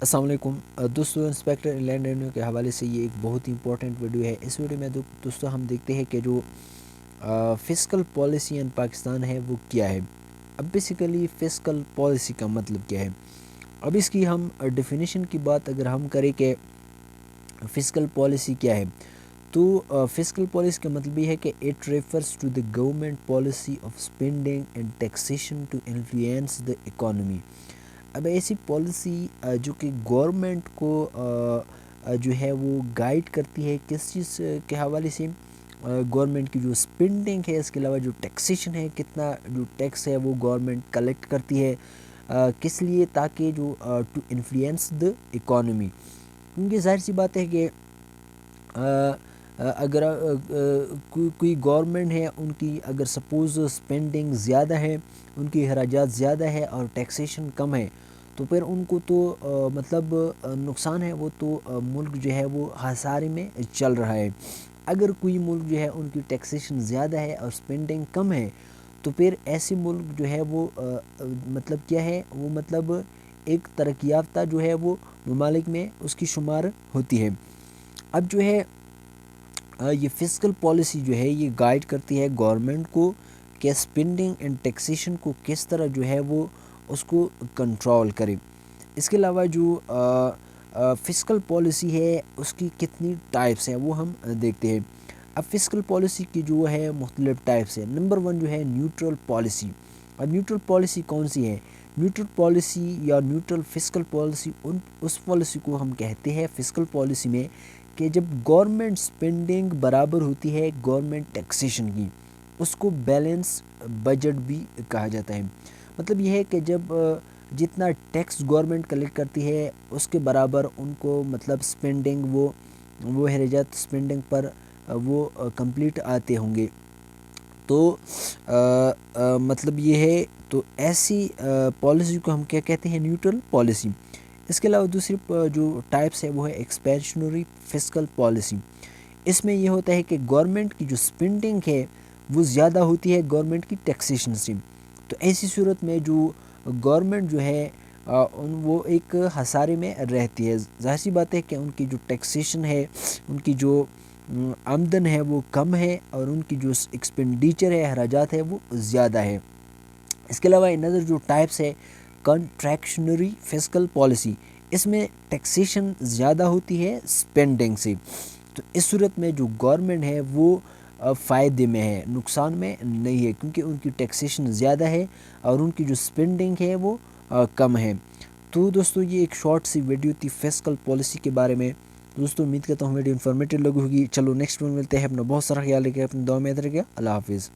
السلام علیکم دوستو، انسپیکٹر انلینڈ ریونیو کے حوالے سے یہ ایک بہت ہی امپورٹنٹ ویڈیو ہے۔ اس ویڈیو میں دوستو ہم دیکھتے ہیں کہ جو فسکل پالیسی ان پاکستان ہے وہ کیا ہے۔ اب بیسیکلی فسکل پالیسی کا مطلب کیا ہے، اب اس کی ہم ڈیفینیشن کی بات اگر ہم کریں کہ فسکل پالیسی کیا ہے، تو فسکل پالیسی کا مطلب یہ ہے کہ it refers to the government policy of spending and taxation to influence the economy. اب ایسی پالیسی جو کہ گورنمنٹ کو جو ہے وہ گائیڈ کرتی ہے کس چیز کے حوالے سے، گورنمنٹ کی جو اسپینڈنگ ہے، اس کے علاوہ جو ٹیکسیشن ہے، کتنا جو ٹیکس ہے وہ گورنمنٹ کلیکٹ کرتی ہے، کس لیے، تاکہ جو ٹو انفلوئنس دی اکانومی۔ کیونکہ ظاہر سی بات ہے کہ اگر کوئی گورنمنٹ ہے، ان کی اگر سپوز اسپینڈنگ زیادہ ہے، ان کی اخراجات زیادہ ہے اور ٹیکسیشن کم ہے، تو پھر ان کو تو مطلب نقصان ہے، وہ تو ملک جو ہے وہ خسارے میں چل رہا ہے۔ اگر کوئی ملک جو ہے ان کی ٹیکسیشن زیادہ ہے اور اسپینڈنگ کم ہے، تو پھر ایسے ملک جو ہے وہ مطلب کیا ہے، وہ مطلب ایک ترقی یافتہ جو ہے وہ ممالک میں اس کی شمار ہوتی ہے۔ اب جو ہے یہ فسکل پالیسی جو ہے یہ گائیڈ کرتی ہے گورنمنٹ کو کہ اسپینڈنگ اینڈ ٹیکسیشن کو کس طرح جو ہے وہ اس کو کنٹرول کرے۔ اس کے علاوہ جو فسکل پالیسی ہے اس کی کتنی ٹائپس ہیں وہ ہم دیکھتے ہیں۔ اب فسکل پالیسی کی جو ہے مختلف ٹائپس ہیں۔ نمبر 1 جو ہے نیوٹرل پالیسی۔ اب نیوٹرل پالیسی کون سی ہے؟ نیوٹرل پالیسی یا نیوٹرل فسکل پالیسی اس پالیسی کو ہم کہتے ہیں فسکل پالیسی میں کہ جب گورنمنٹ اسپینڈنگ برابر ہوتی ہے گورنمنٹ ٹیکسیشن کی، اس کو بیلنس بجٹ بھی کہا جاتا ہے۔ مطلب یہ ہے کہ جب جتنا ٹیکس گورنمنٹ کلیکٹ کرتی ہے اس کے برابر ان کو مطلب اسپینڈنگ وہ اخراجات اسپینڈنگ پر وہ کمپلیٹ آتے ہوں گے، تو مطلب یہ ہے، تو ایسی پالیسی کو ہم کیا کہتے ہیں؟ Neutral policy. اس کے علاوہ دوسری جو ٹائپس ہے وہ ہے ایکسپینشنری فسکل پالیسی۔ اس میں یہ ہوتا ہے کہ گورنمنٹ کی جو اسپینڈنگ ہے وہ زیادہ ہوتی ہے گورنمنٹ کی ٹیکسیشن سے، تو ایسی صورت میں جو گورنمنٹ جو ہے وہ ایک خسارے میں رہتی ہے۔ ظاہر سی بات ہے کہ ان کی جو ٹیکسیشن ہے، ان کی جو آمدن ہے وہ کم ہے، اور ان کی جو ایکسپینڈیچر ہے، اخراجات ہے، وہ زیادہ ہے۔ اس کے علاوہ اندر جو ٹائپس ہے کنٹریکشنری فسکل پالیسی، اس میں ٹیکسیشن زیادہ ہوتی ہے اسپینڈنگ سے، تو اس صورت میں جو گورنمنٹ ہے وہ فائدے میں ہے، نقصان میں نہیں ہے، کیونکہ ان کی ٹیکسیشن زیادہ ہے اور ان کی جو اسپینڈنگ ہے وہ کم ہے۔ تو دوستو یہ ایک شارٹ سی ویڈیو تھی فسکل پالیسی کے بارے میں۔ دوستو امید کرتا ہوں ویڈیو انفارمیٹیو لگی ہوگی۔ چلو نیکسٹ میں ملتے ہیں، اپنا بہت سارا خیال رکھیں، اپنی دعا میں یاد رکھیں۔ اللہ حافظ۔